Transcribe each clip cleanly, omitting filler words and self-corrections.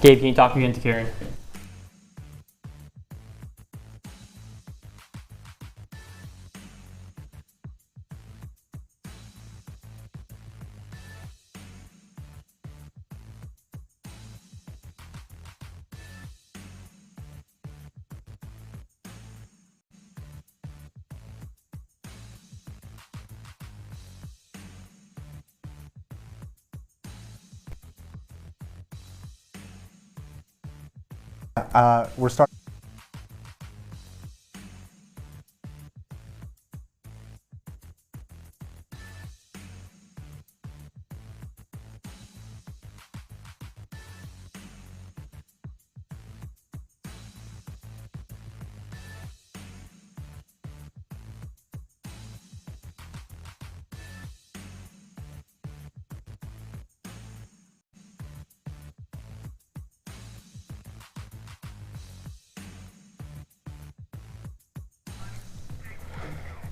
Gabe, can you talk again to Kiran? We're starting.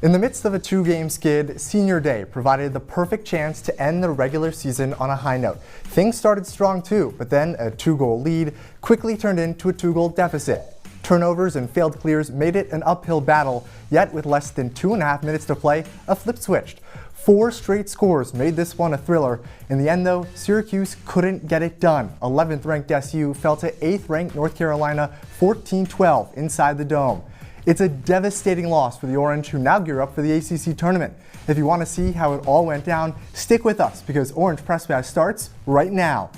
In the midst of a two-game skid, Senior Day provided the perfect chance to end the regular season on a high note. Things started strong too, but then a 2-goal lead quickly turned into a 2-goal deficit. Turnovers and failed clears made it an uphill battle, yet with less than 2.5 minutes to play, a flip switched. 4 straight scores made this one a thriller. In the end though, Syracuse couldn't get it done. 11th ranked SU fell to 8th ranked North Carolina 14-12 inside the Dome. It's a devastating loss for the Orange, who now gear up for the ACC tournament. If you want to see how it all went down, stick with us because Orange Press Pass starts right now.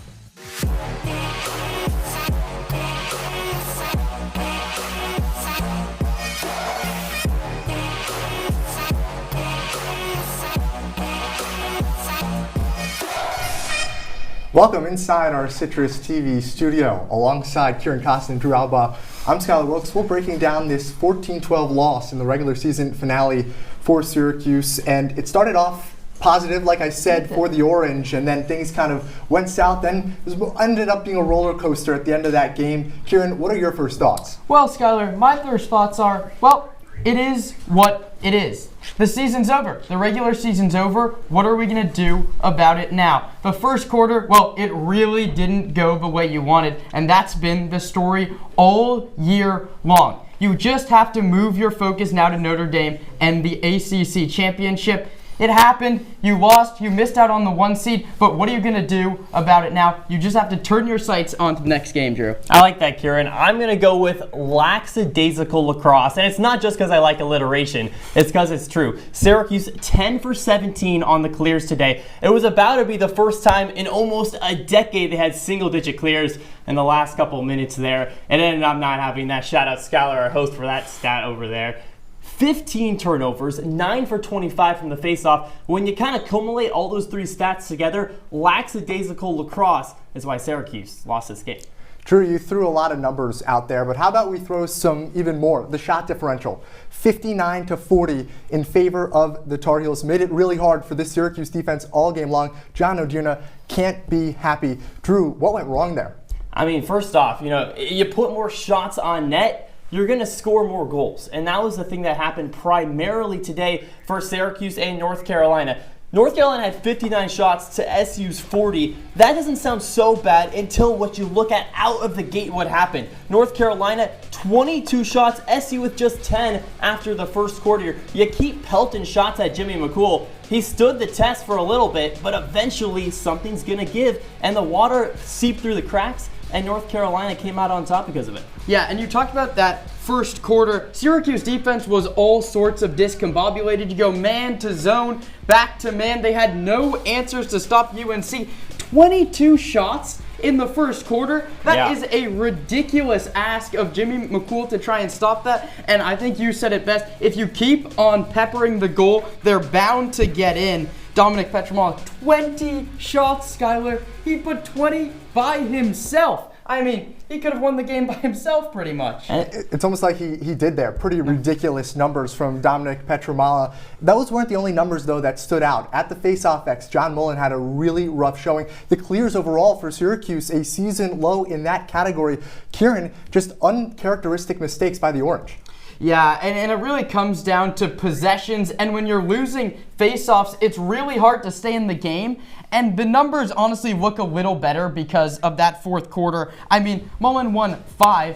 Welcome inside our CitrusTV studio. Alongside Kiran, Costa, and Albaugh, I'm Skyler, Wilkes. We're breaking down this 14-12 loss in the regular season finale for Syracuse. And it started off positive, like I said, for the Orange, and then things kind of went south. Then it ended up being a roller coaster at the end of that game. Kiran, what are your first thoughts? Well, Skyler, my first thoughts are, well, it is what it is. The season's over. The regular season's over. What are we going to do about it now? The first quarter, well, it really didn't go the way you wanted, and that's been the story all year long. You just have to move your focus now to Notre Dame and the ACC championship. It happened, you lost, you missed out on the 1 seed, but what are you going to do about it now? You just have to turn your sights on to the next game, Drew. I like that, Kiran. I'm going to go with lackadaisical lacrosse, and it's not just because I like alliteration, it's because it's true. Syracuse 10 for 17 on the clears today. It was about to be the first time in almost a decade they had single-digit clears in the last couple minutes there, and it ended up not having that. Shout out Skyler, our host, for that stat over there. 15 turnovers, 9 for 25 from the faceoff. When you kind of accumulate all those 3 stats together, lackadaisical lacrosse is why Syracuse lost this game. Drew, you threw a lot of numbers out there, but how about we throw some even more? The shot differential, 59-40 in favor of the Tar Heels, made it really hard for this Syracuse defense all game long. John O'Dearna can't be happy. Drew, what went wrong there? I mean, first off, you put more shots on net, you're going to score more goals. And that was the thing that happened primarily today for Syracuse and North Carolina. North Carolina had 59 shots to SU's 40. That doesn't sound so bad until what you look at out of the gate what happened. North Carolina, 22 shots, SU with just 10 after the first quarter. You keep pelting shots at Jimmy McCool. He stood the test for a little bit, but eventually something's going to give, and the water seeped through the cracks, and North Carolina came out on top because of it. Yeah, and you talked about that first quarter. Syracuse defense was all sorts of discombobulated. You go man to zone, back to man. They had no answers to stop UNC. 22 shots in the first quarter. That is a ridiculous ask of Jimmy McCool to try and stop that. And I think you said it best. If you keep on peppering the goal, they're bound to get in. Dominic Petromala, 20 shots, Skyler. He put 20 by himself. I mean, he could have won the game by himself pretty much. It's almost like he did there. Pretty ridiculous numbers from Dominic Petromala. Those weren't the only numbers, though, that stood out. At the face-off X, John Mullen had a really rough showing. The clears overall for Syracuse, a season low in that category. Kiran, just uncharacteristic mistakes by the Orange. Yeah, and it really comes down to possessions, and when you're losing face-offs, it's really hard to stay in the game, and the numbers honestly look a little better because of that fourth quarter. I mean, Mullen won 5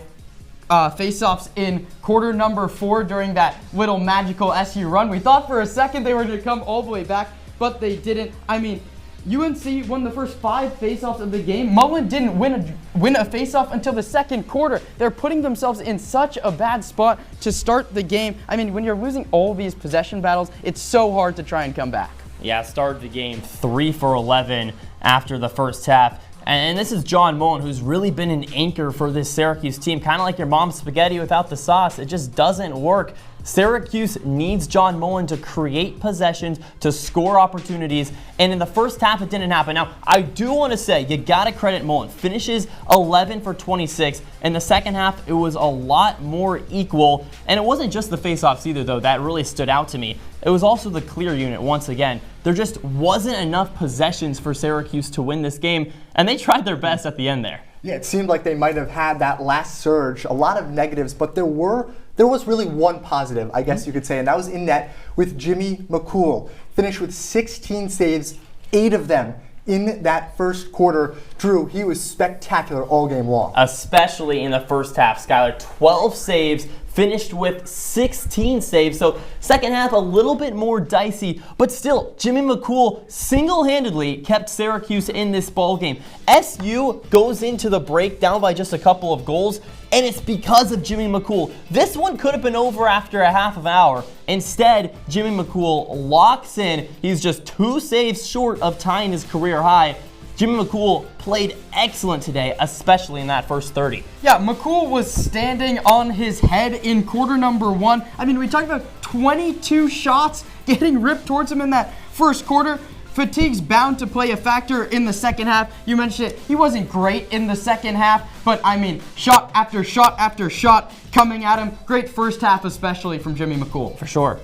face-offs in quarter number 4 during that little magical SU run. We thought for a second they were going to come all the way back, but they didn't. I mean, UNC won the first 5 face-offs of the game. Mullen didn't win a face-off until the second quarter. They're putting themselves in such a bad spot to start the game. I mean, when you're losing all these possession battles, it's so hard to try and come back. Yeah, started the game 3 for 11 after the first half. And this is John Mullen, who's really been an anchor for this Syracuse team. Kind of like your mom's spaghetti without the sauce. It just doesn't work. Syracuse needs John Mullen to create possessions, to score opportunities, and in the first half it didn't happen. Now, I do want to say, you got to credit Mullen. Finishes 11 for 26. In the second half, it was a lot more equal, and it wasn't just the faceoffs either, though. That really stood out to me. It was also the clear unit once again. There just wasn't enough possessions for Syracuse to win this game, and they tried their best at the end there. Yeah, it seemed like they might have had that last surge, a lot of negatives, but there was really one positive, I guess you could say, and that was in net with Jimmy McCool. Finished with 16 saves, 8 of them in that first quarter. Drew, he was spectacular all game long. Especially in the first half. Skyler, 12 saves, finished with 16 saves. So second half a little bit more dicey, but still, Jimmy McCool single-handedly kept Syracuse in this ball game. SU goes into the break down by just a couple of goals, and it's because of Jimmy McCool. This one could have been over after a half of an hour. Instead, Jimmy McCool locks in. He's just 2 saves short of tying his career high. Jimmy McCool played excellent today, especially in that first 30. Yeah, McCool was standing on his head in quarter number 1. I mean, we talked about 22 shots getting ripped towards him in that first quarter. Fatigue's bound to play a factor in the second half. You mentioned it. He wasn't great in the second half, but I mean, shot after shot after shot coming at him. Great first half, especially from Jimmy McCool. For sure.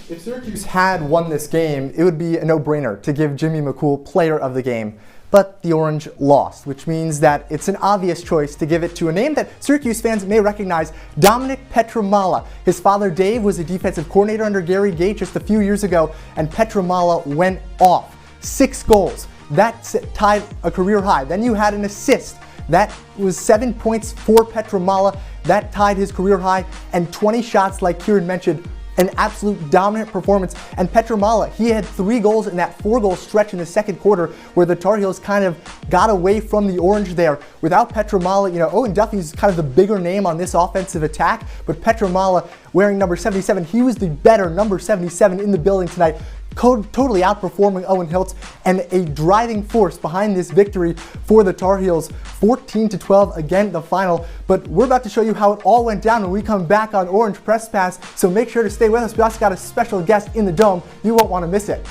If Syracuse had won this game, it would be a no-brainer to give Jimmy McCool player of the game. But the Orange lost, which means that it's an obvious choice to give it to a name that Syracuse fans may recognize, Dominic Petramala. His father, Dave, was a defensive coordinator under Gary Gait just a few years ago, and Petramala went off. 6 goals. That tied a career high. Then you had an assist. That was 7 points for Petramala. That tied his career high. And 20 shots, like Kiran mentioned, an absolute dominant performance. And Petramala, he had 3 goals in that 4-goal stretch in the second quarter where the Tar Heels kind of got away from the Orange there. Without Petramala, Owen Duffy's kind of the bigger name on this offensive attack, but Petramala wearing number 77, he was the better number 77 in the building tonight. Totally outperforming Owen Hiltz and a driving force behind this victory for the Tar Heels, 14-12 again the final. But we're about to show you how it all went down when we come back on Orange Press Pass, so make sure to stay with us. We also got a special guest in the Dome. You won't want to miss it.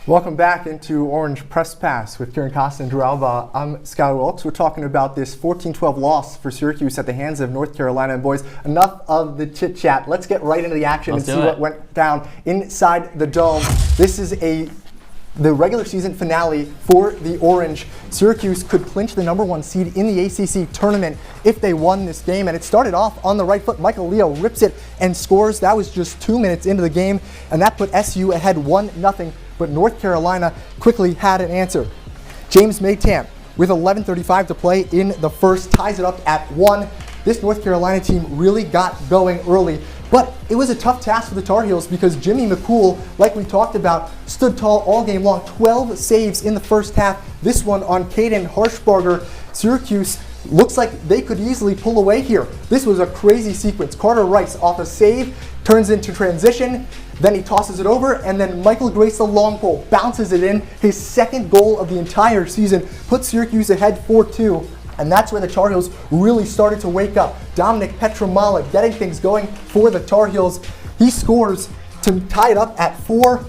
Welcome back into Orange Press Pass with Kiran, Costa, and Drew Albaugh. I'm Skyler Wilkes. We're talking about this 14-12 loss for Syracuse at the hands of North Carolina. And boys, enough of the chit-chat. Let's get right into the action and see what went down inside the Dome. This is a the regular season finale for the Orange. Syracuse could clinch the #1 seed in the ACC tournament if they won this game, and it started off on the right foot. Michael Leo rips it and scores. That was just 2 minutes into the game, and that put SU ahead 1-0, but North Carolina quickly had an answer. James Maytam, with 11:35 to play in the first, ties it up at 1. This North Carolina team really got going early, but it was a tough task for the Tar Heels because Jimmy McCool, like we talked about, stood tall all game long. 12 saves in the first half. This one on Caden Harshbarger. Syracuse looks like they could easily pull away here. This was a crazy sequence. Carter Rice off a save, turns into transition, then he tosses it over, and then Michael Grace, the long pole, bounces it in. His second goal of the entire season, puts Syracuse ahead 4-2. And that's where the Tar Heels really started to wake up. Dominic Petramala getting things going for the Tar Heels. He scores to tie it up at 4,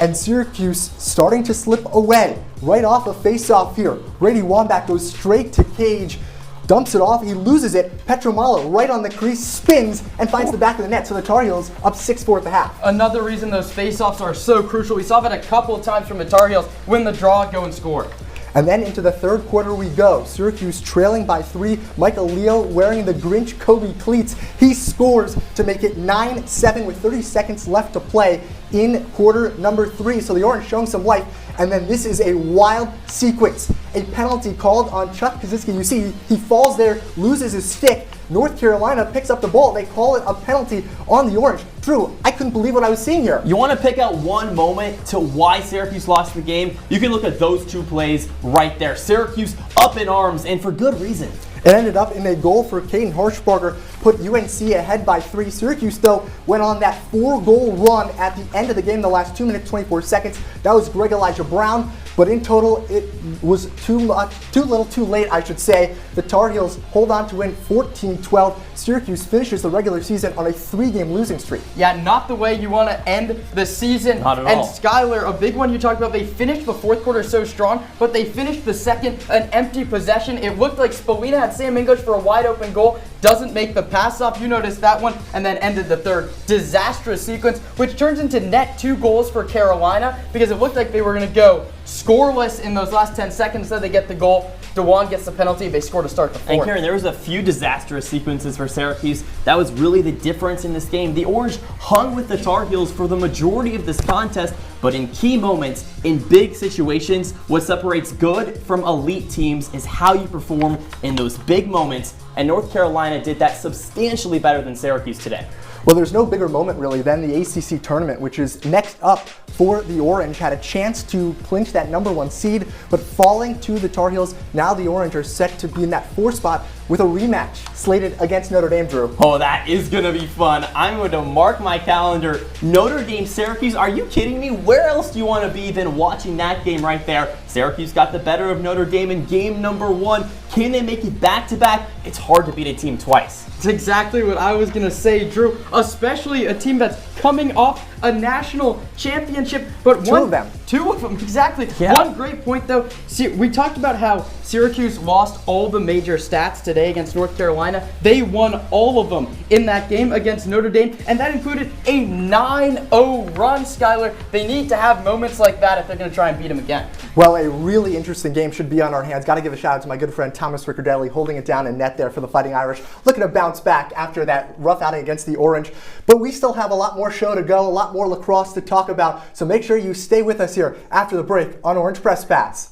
and Syracuse starting to slip away. Right off a face-off here. Brady Wambach goes straight to Cage, dumps it off, he loses it. Petramala right on the crease, spins, and finds the back of the net. So the Tar Heels up 6-4 at the half. Another reason those face-offs are so crucial. We saw that a couple of times from the Tar Heels. Win the draw, go and score. And then into the third quarter we go. Syracuse trailing by 3. Michael Leo wearing the Grinch Kobe cleats. He scores to make it 9-7 with 30 seconds left to play in quarter number 3. So the Orange showing some life. And then this is a wild sequence. A penalty called on Chuck Kaczynski. You see, he falls there, loses his stick. North Carolina picks up the ball. They call it a penalty on the Orange. Drew, I couldn't believe what I was seeing here. You want to pick out one moment to why Syracuse lost the game? You can look at those two plays right there. Syracuse up in arms, and for good reason. It ended up in a goal for Caden Harshbarger, put UNC ahead by 3. Syracuse, though, went on that 4-goal run at the end of the game, the last 2 minutes, 24 seconds. That was Greg Elijah Brown, but in total, it was too little, too late, I should say. The Tar Heels hold on to win 14-12. Syracuse finishes the regular season on a 3-game losing streak. Yeah, not the way you want to end the season. Not at all. And Skyler, a big one you talked about, they finished the fourth quarter so strong, but they finished the second an empty possession. It looked like Spolina had Sam English for a wide open goal, doesn't make the pass off. You noticed that one, and then ended the third. Disastrous sequence, which turns into net 2 goals for Carolina because it looked like they were going to go scoreless in those last 10 seconds. So they get the goal. DeJuan gets the penalty. They score to start the fourth. And Kiran, there was a few disastrous sequences for Syracuse. That was really the difference in this game. The Orange hung with the Tar Heels for the majority of this contest, but in key moments, in big situations, what separates good from elite teams is how you perform in those big moments, and North Carolina did that substantially better than Syracuse today. Well, there's no bigger moment really than the ACC tournament, which is next up for the Orange. Had a chance to clinch that #1 seed, but falling to the Tar Heels. Now the Orange are set to be in that 4th spot with a rematch slated against Notre Dame, Drew. Oh, that is going to be fun. I'm going to mark my calendar. Notre Dame, Syracuse, are you kidding me? Where else do you want to be than watching that game right there? Syracuse got the better of Notre Dame in game #1. Can they make it back-to-back? It's hard to beat a team twice. It's exactly what I was going to say, Drew, especially a team that's coming off a national championship. But Two of them, exactly. Yeah. One great point, though. See, we talked about how Syracuse lost all the major stats today against North Carolina. They won all of them in that game against Notre Dame, and that included a 9-0 run, Skyler. They need to have moments like that if they're going to try and beat them again. Well, a really interesting game should be on our hands. Got to give a shout out to my good friend Thomas Riccardelli holding it down in net there for the Fighting Irish. Looking to bounce back after that rough outing against the Orange. But we still have a lot more show to go, a lot more lacrosse to talk about. So make sure you stay with us here after the break on Orange Press Pass.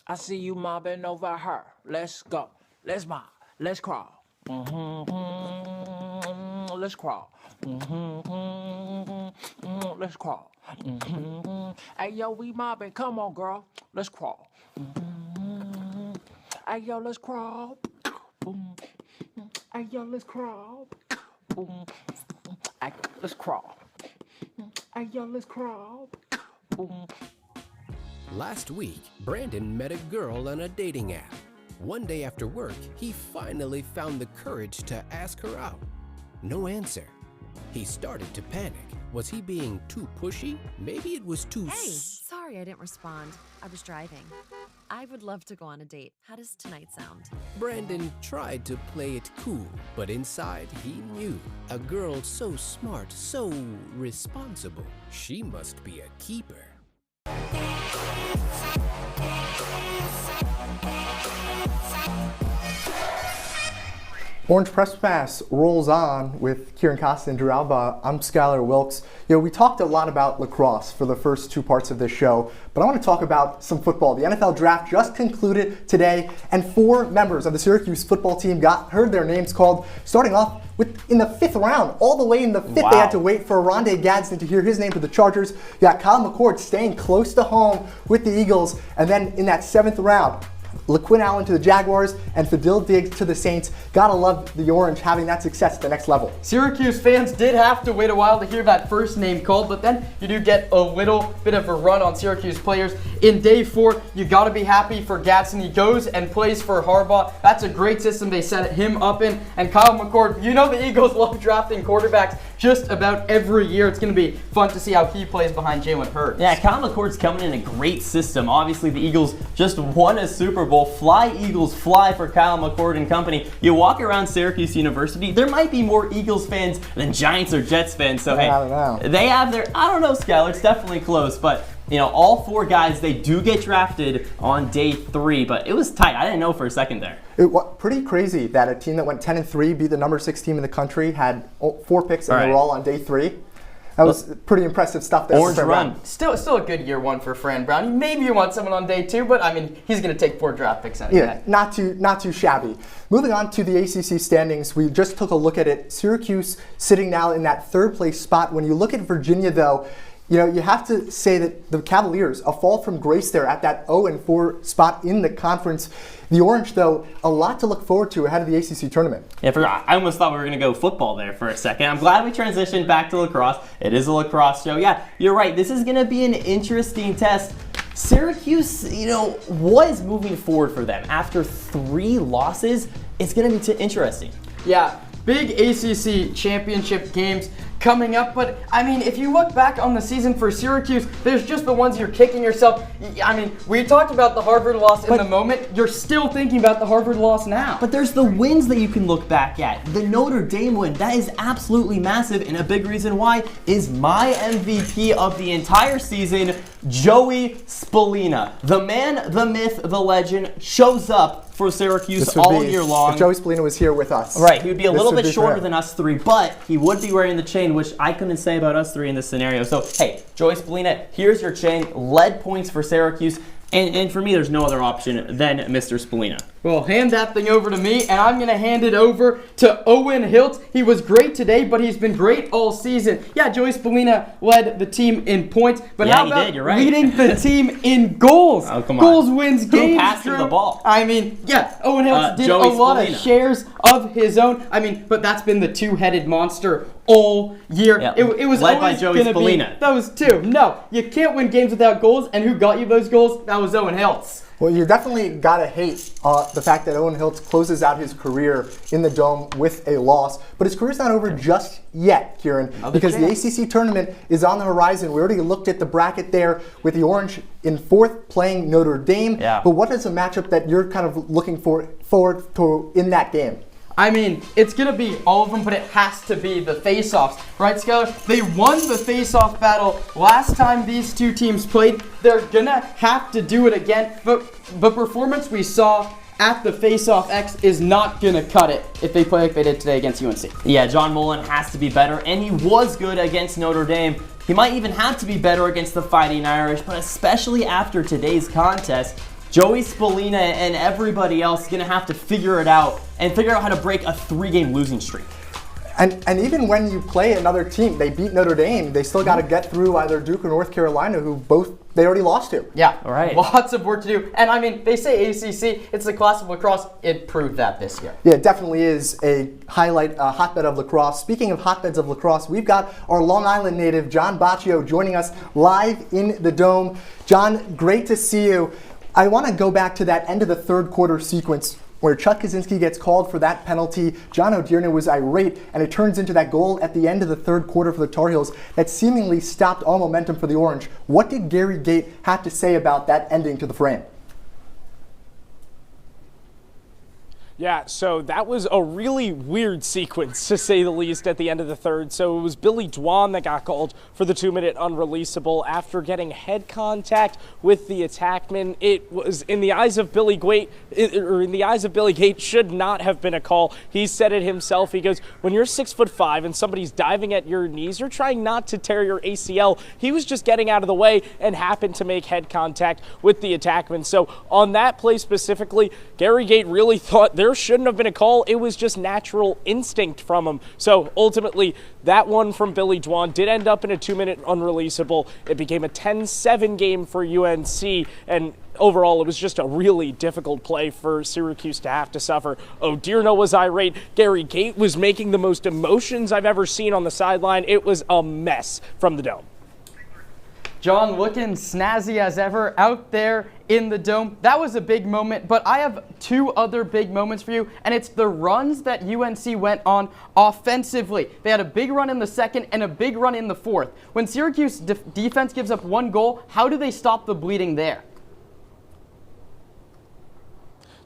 I see you mobbing over her. Let's go. Let's mob. Let's crawl. Let's crawl. Let's crawl. Hey, yo, we mobbing. Come on, girl. Let's crawl. Hey, yo, let's crawl. Hey, yo, let's crawl. Hey, let's crawl. Hey, yo, let's crawl. Last week, Brandon met a girl on a dating app. One day after work, he finally found the courage to ask her out. No answer. He started to panic. Was he being too pushy? Maybe it was too Hey, sorry I didn't respond. I was driving. I would love to go on a date. How does tonight sound? Brandon tried to play it cool, but inside he knew a girl so smart, so responsible, she must be a keeper. Orange Press Pass rolls on with Kiran, Costa, and Drew Albaugh. I'm Skyler, Wilkes. We talked a lot about lacrosse for the first two parts of this show, but I want to talk about some football. The NFL draft just concluded today, and 4 members of the Syracuse football team heard their names called, starting off in the 5th round. All the way in the 5th, Wow. They had to wait for Rondé Gadsden to hear his name to the Chargers. You got Kyle McCord staying close to home with the Eagles, and then in that 7th round, LaQuinn Allen to the Jaguars and Fadil Diggs to the Saints. Gotta love the Orange having that success at the next level. Syracuse fans did have to wait a while to hear that first name called, but then you do get a little bit of a run on Syracuse players. In day 4, you gotta be happy for Gadsden. He goes and plays for Harbaugh. That's a great system they set him up in. And Kyle McCord, you know the Eagles love drafting quarterbacks just about every year. It's gonna be fun to see how he plays behind Jalen Hurts. Yeah, Kyle McCord's coming in a great system. Obviously, the Eagles just won a Super Bowl. Fly, Eagles, fly for Kyle McCord and company. You walk around Syracuse University, there might be more Eagles fans than Giants or Jets fans. So, hey, I don't know. They have their, I don't know, Skyler, it's definitely close. But, you know, all 4 guys, they do get drafted on day 3. But it was tight. I didn't know for a second there. It was pretty crazy that a team that went 10-3, beat the number 6 team in the country, had 4 picks, and they were all on day 3. That was pretty impressive stuff there. Orange run. Still a good year 1 for Fran Brown. Maybe you want someone on day 2, but I mean, he's going to take 4 draft picks anyway. Yeah, not too shabby. Moving on to the ACC standings, we just took a look at it. Syracuse sitting now in that 3rd place spot. When you look at Virginia, though, you have to say that the Cavaliers, a fall from grace there at that 0-4 spot in the conference. The Orange, though, a lot to look forward to ahead of the ACC tournament. Yeah, I almost thought we were going to go football there for a second. I'm glad we transitioned back to lacrosse. It is a lacrosse show. Yeah, you're right. This is going to be an interesting test. Syracuse, was moving forward for them. After 3 losses, it's going to be interesting. Yeah, big ACC championship games coming up, but I mean, if you look back on the season for Syracuse, there's just the ones you're kicking yourself. I mean, we talked about the Harvard loss in the moment. You're still thinking about the Harvard loss now. But there's the wins that you can look back at. The Notre Dame win, that is absolutely massive, and a big reason why is my MVP of the entire season, Joey Spallina. The man, the myth, the legend, shows up for Syracuse all year long. If Joey Spallina was here with us. Right, he would be a little bit shorter than us 3, but he would be wearing the chain, which I couldn't say about us 3 in this scenario. So, hey, Joey Spallina, here's your chain. Lead points for Syracuse. And for me, there's no other option than Mr. Spallina. Well, hand that thing over to me, and I'm going to hand it over to Owen Hiltz. He was great today, but he's been great all season. Yeah, Joey Spallina led the team in points, but how about you're right. leading the team in goals? Oh, come on. Goals wins games. Who passed him the ball? I mean, yeah, Owen Hiltz did Joey a lot Spallina. of shares of his own. I mean, but that's been the 2-headed monster all year. Yeah. It was led by always Joey going to be Spallina. those 2. No, you can't win games without goals, and who got you those goals? That was Owen Hiltz. Well, you definitely got to hate the fact that Owen Hiltz closes out his career in the Dome with a loss. But his career's not over just yet, Kiran, because the ACC tournament is on the horizon. We already looked at the bracket there with the Orange in 4th playing Notre Dame. Yeah. But what is a matchup that you're kind of looking forward to in that game? I mean, it's going to be all of them, but it has to be the face-offs. Right, Skyler? They won the face-off battle last time these 2 teams played. They're going to have to do it again. But the performance we saw at the face-off X is not going to cut it if they play like they did today against UNC. Yeah, John Mullen has to be better, and he was good against Notre Dame. He might even have to be better against the Fighting Irish, but especially after today's contest, Joey Spallina and everybody else is going to have to figure it out and figure out how to break a 3-game losing streak. And even when you play another team, they beat Notre Dame, they still got to get through either Duke or North Carolina, who both they already lost to. Yeah, right. Lots of work to do. And I mean, they say ACC, it's the class of lacrosse. It proved that this year. Yeah, it definitely is a highlight, a hotbed of lacrosse. Speaking of hotbeds of lacrosse, we've got our Long Island native, John Boccio, joining us live in the Dome. John, great to see you. I want to go back to that end of the 3rd quarter sequence where Chuck Kaczynski gets called for that penalty. John O'Dearna was irate, and it turns into that goal at the end of the 3rd quarter for the Tar Heels that seemingly stopped all momentum for the Orange. What did Gary Gait have to say about that ending to the frame? Yeah, so that was a really weird sequence, to say the least, at the end of the third. So it was Billy Dwan that got called for the 2-minute unreleasable after getting head contact with the attackman. It was, in the eyes of Billy Gate, should not have been a call. He said it himself. He goes, when you're 6'5" and somebody's diving at your knees, you're trying not to tear your ACL. He was just getting out of the way and happened to make head contact with the attackman. So on that play specifically, Gary Gate really thought there shouldn't have been a call. It was just natural instinct from him. So ultimately, that one from Billy Dwan did end up in a 2-minute unreleasable. It became a 10-7 game for UNC, and overall, it was just a really difficult play for Syracuse to have to suffer. Odirno was irate. Gary Gate was making the most emotions I've ever seen on the sideline. It was a mess from the Dome. John looking snazzy as ever out there in the Dome. That was a big moment, but I have two other big moments for you, and it's the runs that UNC went on offensively. They had a big run in the second and a big run in the fourth. When Syracuse defense gives up one goal, how do they stop the bleeding there?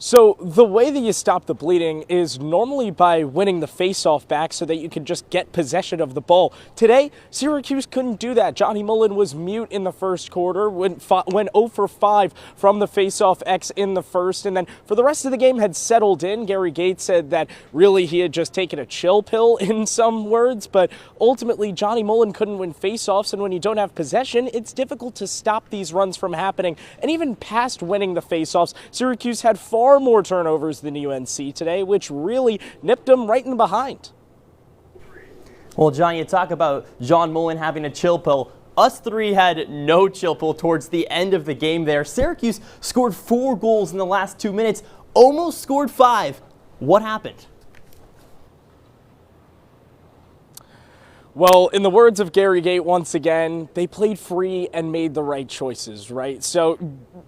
So the way that you stop the bleeding is normally by winning the faceoff back so that you can just get possession of the ball. Today, Syracuse couldn't do that. Johnny Mullen was mute in the first quarter, went 0 for 5 from the faceoff X in the first, and then for the rest of the game had settled in. Gary Gates said that really he had just taken a chill pill in some words, but ultimately Johnny Mullen couldn't win faceoffs, and when you don't have possession, it's difficult to stop these runs from happening. And even past winning the faceoffs, Syracuse had far more turnovers than UNC today, which really nipped them right in behind. Well, John, you talk about John Mullen having a chill pill. Us three had no chill pill towards the end of the game there. Syracuse scored 4 goals in the last 2 minutes, almost scored 5. What happened? Well, in the words of Gary Gate, once again, they played free and made the right choices, right? So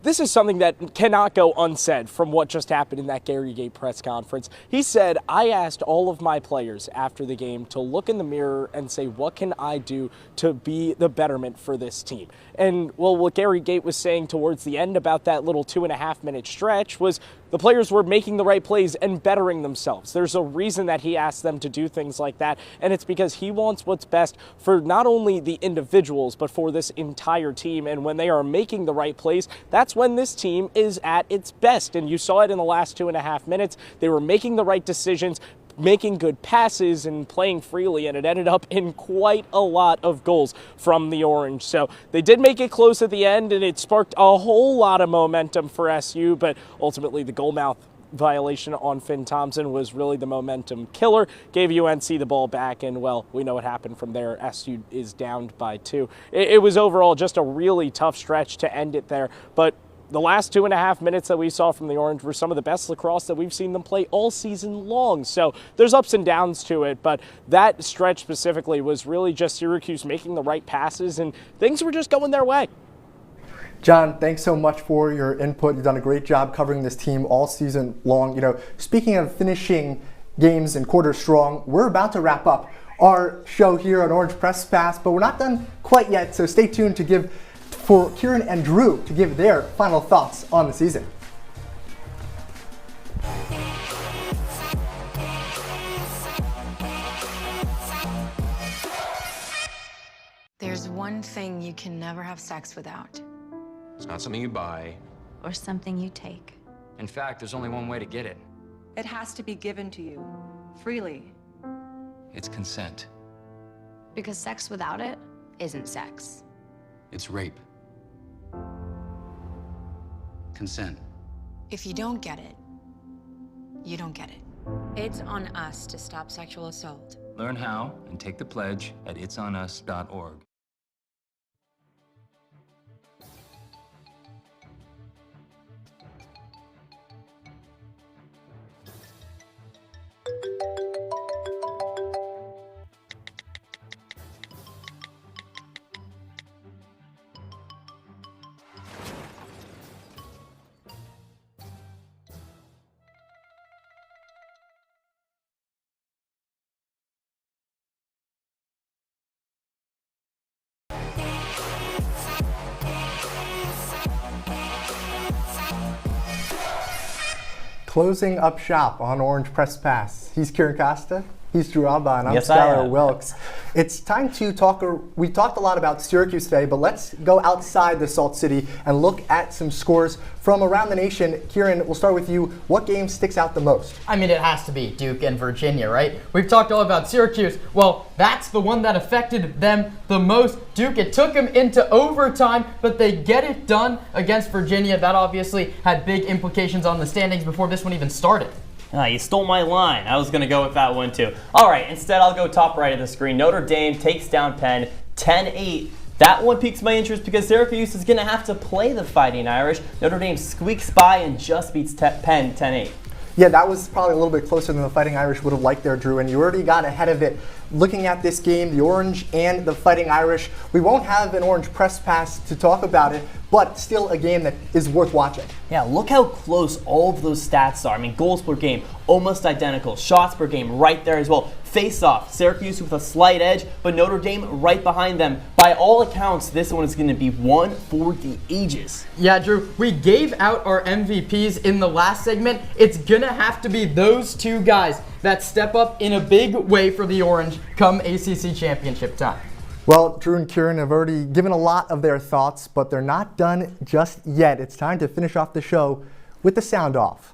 this is something that cannot go unsaid from what just happened in that Gary Gate press conference. He said, I asked all of my players after the game to look in the mirror and say, what can I do to be the betterment for this team? And, well, what Gary Gate was saying towards the end about that little 2.5-minute stretch was the players were making the right plays and bettering themselves. There's a reason that he asked them to do things like that, and it's because he wants what's best for not only the individuals, but for this entire team. And when they are making the right plays, that's when this team is at its best. And you saw it in the last 2.5 minutes. They were making the right decisions, making good passes and playing freely, and it ended up in quite a lot of goals from the Orange. So they did make it close at the end, and it sparked a whole lot of momentum for SU, but ultimately the goalmouth violation on Finn Thompson was really the momentum killer, gave UNC the ball back, and, well, we know what happened from there. SU is downed by 2. It was overall just a really tough stretch to end it there, but the last 2.5 minutes that we saw from the Orange were some of the best lacrosse that we've seen them play all season long. So there's ups and downs to it, but that stretch specifically was really just Syracuse making the right passes, and things were just going their way. John, thanks so much for your input. You've done a great job covering this team all season long. You know, speaking of finishing games and quarters strong, we're about to wrap up our show here on Orange Press Pass, but we're not done quite yet, so stay tuned for Kiran and Drew to give their final thoughts on the season. There's one thing you can never have sex without. It's not something you buy. Or something you take. In fact, there's only one way to get it. It has to be given to you, freely. It's consent. Because sex without it isn't sex. It's rape. Consent. If you don't get it, you don't get it. It's on us to stop sexual assault. Learn how and take the pledge at itsonus.org. Closing up shop on Orange Press Pass. He's Kiran Costa. He's Drew Albaugh, and I'm Yes, I Skyler am. Wilkes. It's time to talk. We talked a lot about Syracuse today, but let's go outside the Salt City and look at some scores from around the nation. Kiran, we'll start with you. What game sticks out the most? I mean, it has to be Duke and Virginia, right? We've talked all about Syracuse. Well, that's the one that affected them the most. Duke, it took them into overtime, but they get it done against Virginia. That obviously had big implications on the standings before this one even started. You stole my line. I was going to go with that one too. All right, instead I'll go top right of the screen. Notre Dame takes down Penn 10-8. That one piques my interest because Syracuse is going to have to play the Fighting Irish. Notre Dame squeaks by and just beats Penn 10-8. Yeah, that was probably a little bit closer than the Fighting Irish would have liked there, Drew, and you already got ahead of it. Looking at this game, the Orange and the Fighting Irish, we won't have an Orange Press Pass to talk about it, but still a game that is worth watching. Yeah, look how close all of those stats are. I mean, goals per game, almost identical. Shots per game, right there as well. Face-off, Syracuse with a slight edge, but Notre Dame right behind them. By all accounts, this one is going to be one for the ages. Yeah, Drew, we gave out our MVPs in the last segment. It's going to have to be those two guys that step up in a big way for the Orange come ACC championship time. Well, Drew and Kiran have already given a lot of their thoughts, but they're not done just yet. It's time to finish off the show with the sound off.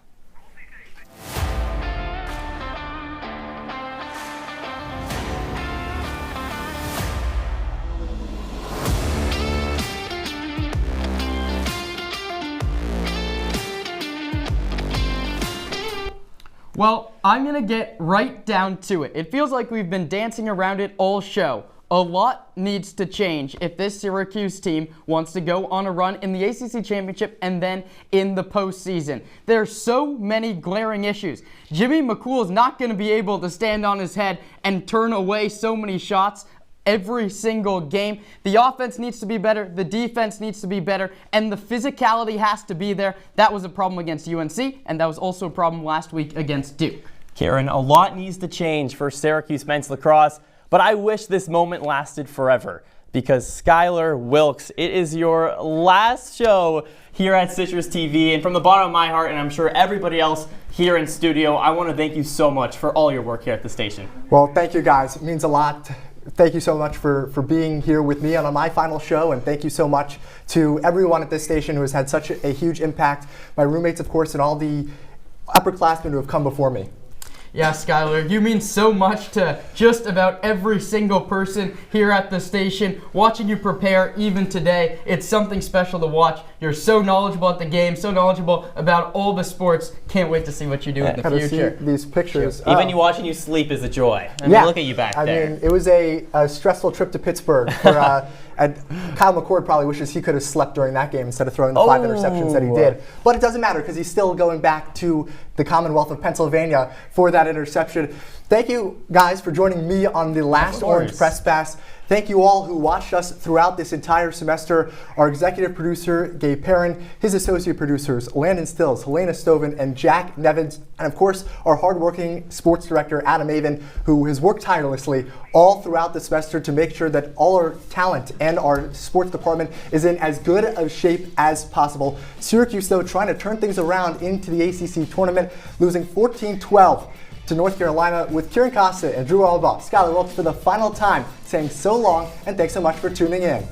Well, I'm going to get right down to it. It feels like we've been dancing around it all show. A lot needs to change if this Syracuse team wants to go on a run in the ACC Championship and then in the postseason. There are so many glaring issues. Jimmy McCool is not going to be able to stand on his head and turn away so many shots every single game. The offense needs to be better, the defense needs to be better, and the physicality has to be there. That was a problem against UNC, and that was also a problem last week against Duke. Kiran, a lot needs to change for Syracuse men's lacrosse, but I wish this moment lasted forever because Skyler Wilkes, it is your last show here at CitrusTV, and from the bottom of my heart, and I'm sure everybody else here in studio, I want to thank you so much for all your work here at the station. Well, thank you guys. It means a lot. Thank you so much for being here with me on my final show, and thank you so much to everyone at this station who has had such a huge impact. My roommates, of course, and all the upperclassmen who have come before me. Yeah, Skyler, you mean so much to just about every single person here at the station. Watching you prepare even today, it's something special to watch. You're so knowledgeable at the game, so knowledgeable about all the sports. Can't wait to see what you do in the future. See these pictures. Even you watching you sleep is a joy. I mean, look at you back there. I mean, it was a stressful trip to Pittsburgh. And Kyle McCord probably wishes he could have slept during that game instead of throwing the 5 interceptions that he did. But it doesn't matter because he's still going back to the Commonwealth of Pennsylvania for that interception. Thank you guys for joining me on the last Orange Press Pass. Thank you all who watched us throughout this entire semester. Our executive producer, Gabe Perrin, his associate producers, Landon Stills, Helena Stovin, and Jack Nevins, and of course, our hardworking sports director, Adam Avin, who has worked tirelessly all throughout the semester to make sure that all our talent and our sports department is in as good of shape as possible. Syracuse, though, trying to turn things around into the ACC tournament, losing 14-12. to North Carolina with Kiran Costa and Drew Albaugh. Skyler Wilkes for the final time saying so long and thanks so much for tuning in.